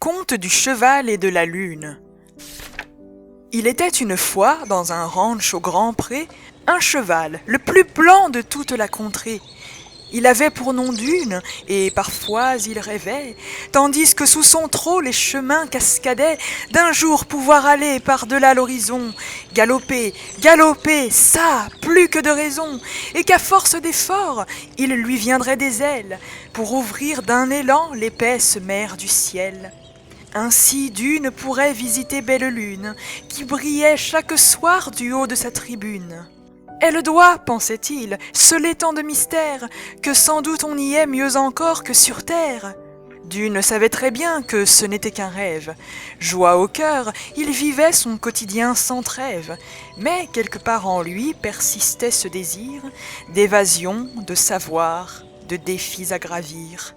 conte du cheval et de la lune. Il était une fois, dans un ranch au Grand Pré, un cheval, le plus blanc de toute la contrée. Il avait pour nom Dune, et parfois il rêvait, tandis que sous son trot les chemins cascadaient, d'un jour pouvoir aller par-delà l'horizon, galoper, galoper, ça, plus que de raison, et qu'à force d'efforts, il lui viendrait des ailes, pour ouvrir d'un élan l'épaisse mer du ciel. Ainsi Dune pourrait visiter Belle Lune, qui brillait chaque soir du haut de sa tribune. Elle doit, pensait-il, sceller tant de mystères, que sans doute on y est mieux encore que sur terre. Dune savait très bien que ce n'était qu'un rêve. Joie au cœur, il vivait son quotidien sans trêve. Mais quelque part en lui persistait ce désir d'évasion, de savoir, de défis à gravir.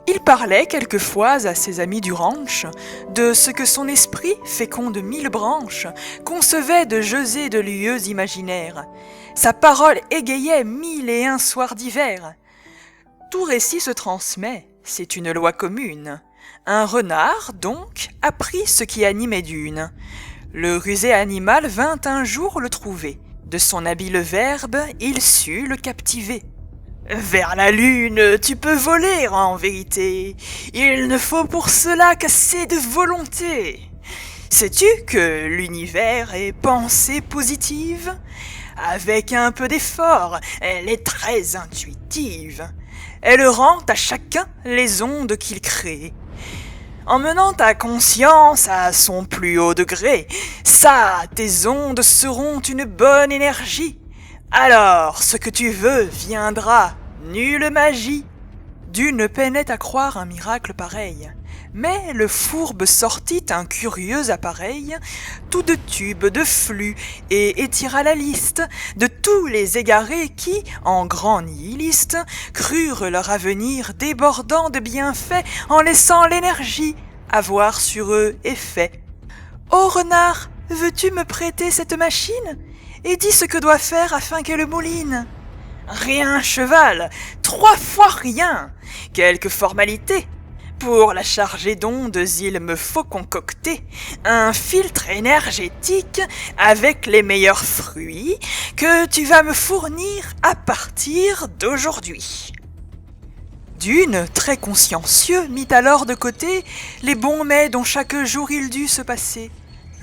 Il parlait quelquefois à ses amis du ranch de ce que son esprit, fécond de 1000 branches, concevait de jeux et de lieux imaginaires. Sa parole égayait 1001 soirs d'hiver. Tout récit se transmet, c'est une loi commune. Un renard, donc, apprit ce qui animait Dune. Le rusé animal vint un jour le trouver. De son habile verbe, il sut le captiver. Vers la lune, tu peux voler en vérité. Il ne faut pour cela qu'assez de volonté. Sais-tu que l'univers est pensée positive? Avec un peu d'effort, elle est très intuitive. Elle rend à chacun les ondes qu'il crée. Emmenant ta conscience à son plus haut degré, ça, tes ondes seront une bonne énergie. Alors, ce que tu veux viendra, nulle magie. Dune peinait à croire un miracle pareil. Mais le fourbe sortit un curieux appareil, tout de tubes, de flux, et étira la liste de tous les égarés qui, en grands nihilistes, crurent leur avenir débordant de bienfaits en laissant l'énergie avoir sur eux effet. « Ô renard, veux-tu me prêter cette machine ? Et dis ce que doit faire afin qu'elle mouline. »« Rien, cheval, 3 fois rien. Quelques formalités. Pour la charger d'ondes, il me faut concocter un filtre énergétique avec les meilleurs fruits que tu vas me fournir à partir d'aujourd'hui. » Dune, très consciencieux, mit alors de côté les bons mets dont chaque jour il dut se passer.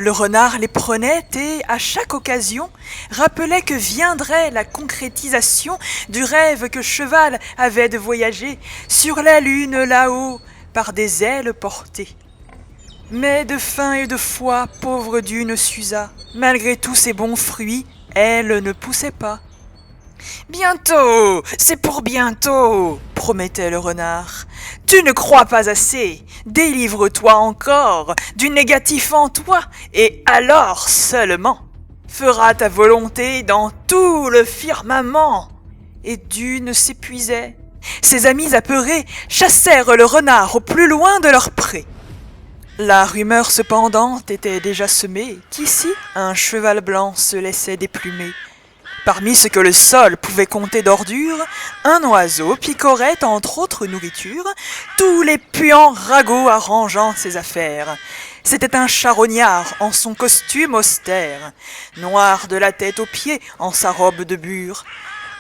Le renard les prenait et, à chaque occasion, rappelait que viendrait la concrétisation du rêve que Cheval avait de voyager sur la lune là-haut, par des ailes portées. Mais de faim et de foi, pauvre Dune s'usa. Malgré tous ces bons fruits, elle ne poussait pas. « Bientôt, c'est pour bientôt !» promettait le renard. « Tu ne crois pas assez, délivre-toi encore du négatif en toi, et alors seulement fera ta volonté dans tout le firmament. » Et Dune s'épuisait. Ses amis apeurés chassèrent le renard au plus loin de leur pré. La rumeur cependant était déjà semée qu'ici un cheval blanc se laissait déplumer. Parmi ce que le sol pouvait compter d'ordures, un oiseau picorait entre autres nourritures tous les puants ragots arrangeant ses affaires. C'était un charognard en son costume austère, noir de la tête aux pieds en sa robe de bure.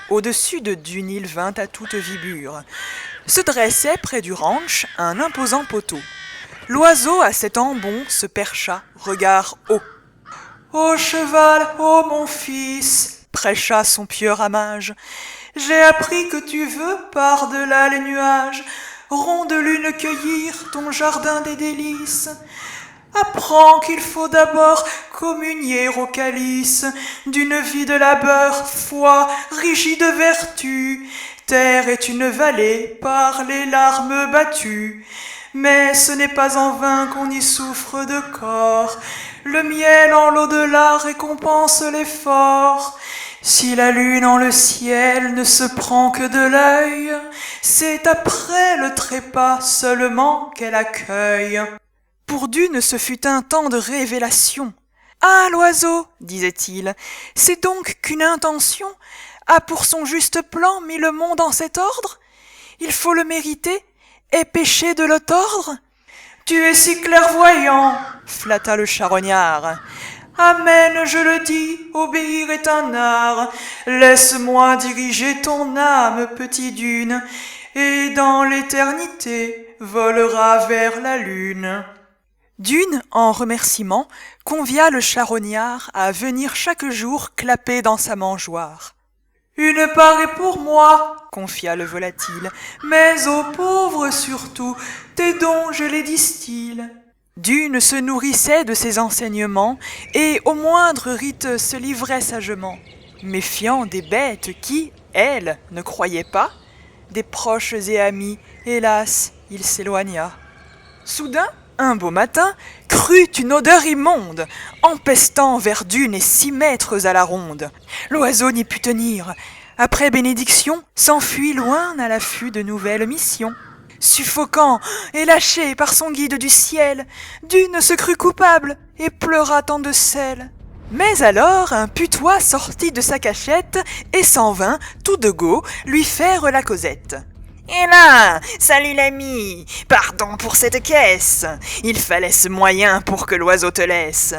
Au-dessus de Dune il vint à toute vibure. Se dressait près du ranch un imposant poteau. L'oiseau à cet embon se percha, regard haut. « Ô cheval, ô mon fils !» prêcha son pieux ramage. « J'ai appris que tu veux, par-delà les nuages, ronde lune cueillir ton jardin des délices. Apprends qu'il faut d'abord communier au calice d'une vie de labeur, foi, rigide vertu. Terre est une vallée par les larmes battues. Mais ce n'est pas en vain qu'on y souffre de corps. Le miel en l'au-delà récompense l'effort. Si la lune en le ciel ne se prend que de l'œil, c'est après le trépas seulement qu'elle accueille. » Pour Dune, ce fut un temps de révélation. « Ah, l'oiseau, disait-il, c'est donc qu'une intention a pour son juste plan mis le monde en cet ordre? Il faut le mériter et pécher de le tordre? Tu es si clairvoyant, flatta le charognard. Amen, je le dis, obéir est un art. Laisse-moi diriger ton âme, petit dune, et dans l'éternité volera vers la lune. Dune, en remerciement, convia le charognard à venir chaque jour clapper dans sa mangeoire. Une part est pour moi, confia le volatile, mais aux pauvres surtout, tes dons je les distille. Dune se nourrissait de ses enseignements et au moindre rite se livrait sagement, méfiant des bêtes qui, elle, ne croyaient pas. Des proches et amis, hélas, il s'éloigna. Soudain, un beau matin, crut une odeur immonde, empestant vers Dune et 6 mètres à la ronde. L'oiseau n'y put tenir. Après bénédiction, s'enfuit loin à l'affût de nouvelles missions. Suffocant et lâché par son guide du ciel, Dune se crut coupable et pleura tant de sel. Mais alors un putois sortit de sa cachette et s'en vint, tout de go, lui faire la causette. « Et là, salut l'ami, pardon pour cette caisse, il fallait ce moyen pour que l'oiseau te laisse.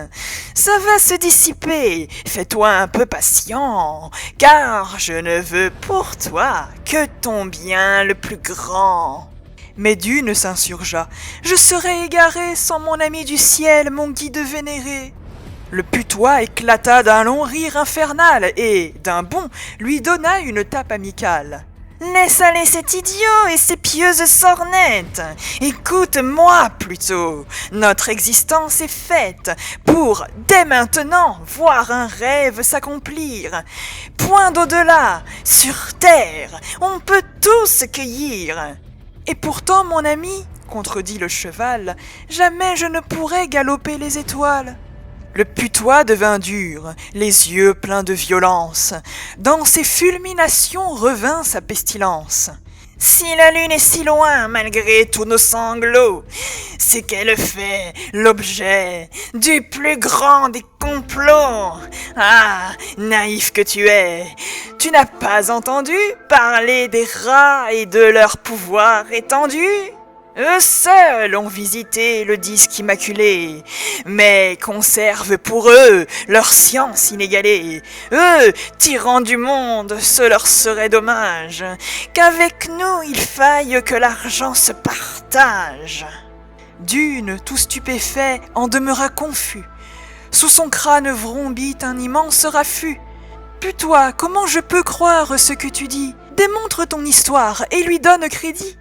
Ça va se dissiper, fais-toi un peu patient, car je ne veux pour toi que ton bien le plus grand. » Mais Dune s'insurgea, « Je serais égaré sans mon ami du ciel, mon guide vénéré. » Le putois éclata d'un long rire infernal et, d'un bond, lui donna une tape amicale. « Laisse aller cet idiot et ses pieuses sornettes. Écoute-moi plutôt. Notre existence est faite pour, dès maintenant, voir un rêve s'accomplir. Point d'au-delà, sur terre, on peut tout se cueillir. » Et pourtant, mon ami, contredit le cheval, jamais je ne pourrais galoper les étoiles. Le putois devint dur, les yeux pleins de violence. Dans ses fulminations revint sa pestilence. Si la lune est si loin, malgré tous nos sanglots, c'est qu'elle fait l'objet du plus grand des complots. Ah, naïf que tu n'as pas entendu parler des rats et de leur pouvoir étendu ? Eux seuls ont visité le disque immaculé, mais conservent pour eux leur science inégalée. Eux, tyrans du monde, ce leur serait dommage, qu'avec nous il faille que l'argent se partage. Dune, tout stupéfait, en demeura confus. Sous son crâne vrombit un immense raffut. Putois, comment je peux croire ce que tu dis ? Démontre ton histoire et lui donne crédit.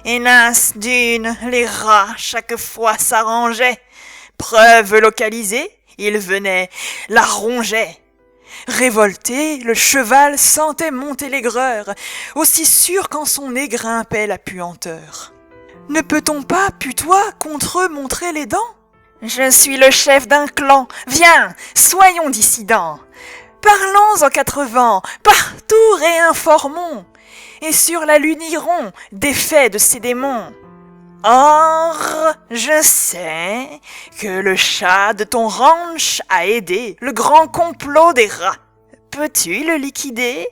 Hélas, Dune, les rats chaque fois s'arrangeaient. Preuve localisée, ils venaient, la rongeaient. Révolté, le cheval sentait monter l'aigreur, aussi sûr qu'en son nez grimpait la puanteur. Ne peut-on pas, putois, contre eux montrer les dents ? Je suis le chef d'un clan, viens, soyons dissidents. Parlons en 4 vents, partout réinformons. Et sur la lune iront, défaits de ces démons. Or, je sais que le chat de ton ranch a aidé le grand complot des rats. Peux-tu le liquider ?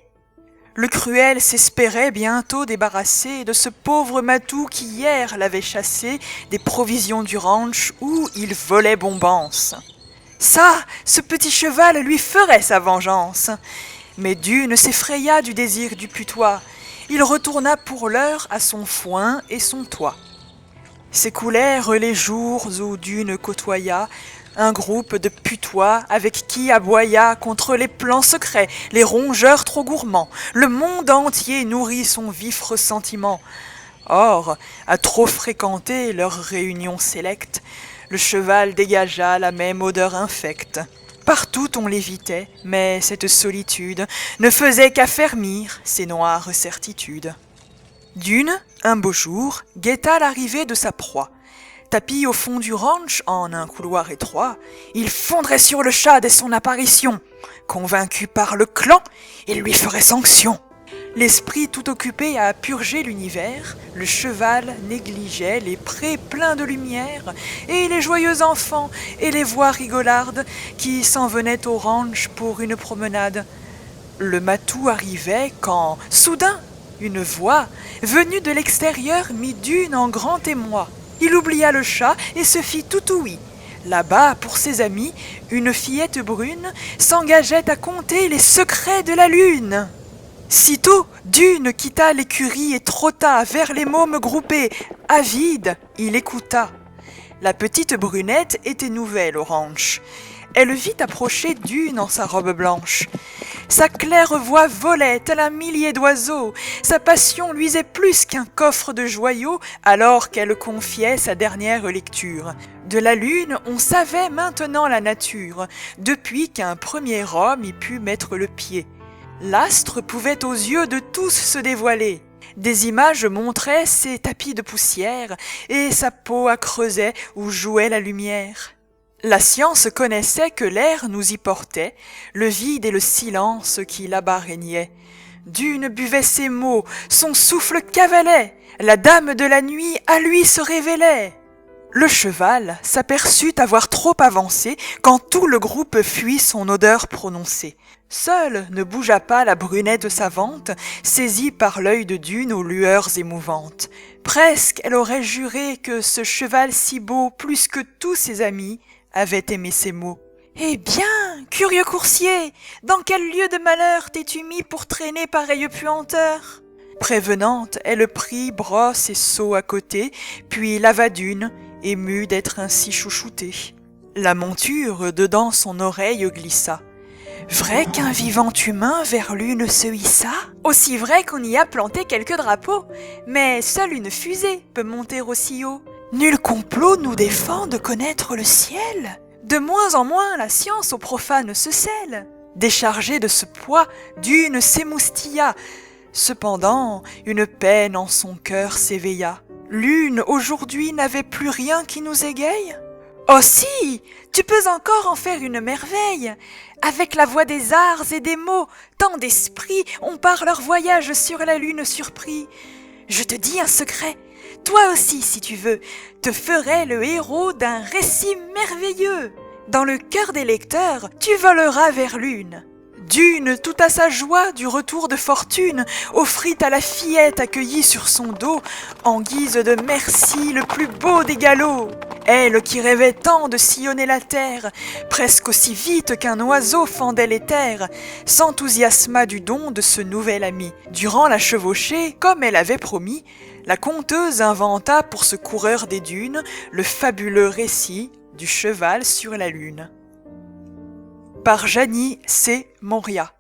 Le cruel s'espérait bientôt débarrasser de ce pauvre matou qui hier l'avait chassé des provisions du ranch où il volait bombance. Ça, ce petit cheval lui ferait sa vengeance. Mais Dune s'effraya du désir du putois. Il retourna pour l'heure à son foin et son toit. S'écoulèrent les jours où Dune côtoya un groupe de putois avec qui aboya contre les plans secrets, les rongeurs trop gourmands. Le monde entier nourrit son vif ressentiment. Or, à trop fréquenter leurs réunions sélectes, le cheval dégagea la même odeur infecte. Partout on l'évitait, mais cette solitude ne faisait qu'affermir ses noires certitudes. Dune, un beau jour, guetta l'arrivée de sa proie. Tapi au fond du ranch, en un couloir étroit, il fondrait sur le chat dès son apparition. Convaincu par le clan, il lui ferait sanction. L'esprit tout occupé à purger l'univers, le cheval négligeait les prés pleins de lumière et les joyeux enfants et les voix rigolardes qui s'en venaient au ranch pour une promenade. Le matou arrivait quand, soudain, une voix, venue de l'extérieur, mit Dune en grand émoi. Il oublia le chat et se fit tout ouïe. Là-bas, pour ses amis, une fillette brune s'engageait à conter les secrets de la lune. Sitôt, Dune quitta l'écurie et trotta vers les mômes groupés. Avide, il écouta. La petite brunette était nouvelle au ranch. Elle vit approcher Dune en sa robe blanche. Sa claire voix volait tel un millier d'oiseaux. Sa passion luisait plus qu'un coffre de joyaux alors qu'elle confiait sa dernière lecture. De la lune, on savait maintenant la nature, depuis qu'un premier homme y put mettre le pied. L'astre pouvait aux yeux de tous se dévoiler. Des images montraient ses tapis de poussière et sa peau à creuset où jouait la lumière. La science connaissait que l'air nous y portait, le vide et le silence qui là-bas régnaient. Dune buvait ses mots, son souffle cavalait, la dame de la nuit à lui se révélait. Le cheval s'aperçut avoir trop avancé quand tout le groupe fuit son odeur prononcée. Seule ne bougea pas la brunette savante, saisie par l'œil de Dune aux lueurs émouvantes. Presque elle aurait juré que ce cheval si beau, plus que tous ses amis, avait aimé ces mots. « Eh bien, curieux coursier, dans quel lieu de malheur t'es-tu mis pour traîner pareille puanteur ?» Prévenante, elle prit brosse et seau à côté, puis lava Dune, émue d'être ainsi chouchoutée. La monture dedans son oreille glissa. « Vrai qu'un vivant humain vers l'une se hissa ?» « Aussi vrai qu'on y a planté quelques drapeaux, mais seule une fusée peut monter aussi haut. » « Nul complot nous défend de connaître le ciel. De moins en moins la science aux profanes se scelle. » Déchargée de ce poids, Dune s'émoustilla. Cependant, une peine en son cœur s'éveilla. Lune, aujourd'hui, n'avait plus rien qui nous égaye ? Oh si, tu peux encore en faire une merveille. Avec la voix des arts et des mots, tant d'esprits ont par leur voyage sur la lune surpris. Je te dis un secret. Toi aussi, si tu veux, te ferais le héros d'un récit merveilleux. Dans le cœur des lecteurs, tu voleras vers l'une. Dune, tout à sa joie du retour de fortune, offrit à la fillette accueillie sur son dos, en guise de merci, le plus beau des galops. Elle qui rêvait tant de sillonner la terre, presque aussi vite qu'un oiseau fendait les terres, s'enthousiasma du don de ce nouvel ami. Durant la chevauchée, comme elle avait promis, la conteuse inventa pour ce coureur des dunes le fabuleux récit du cheval sur la lune. Par Janie C. Moria.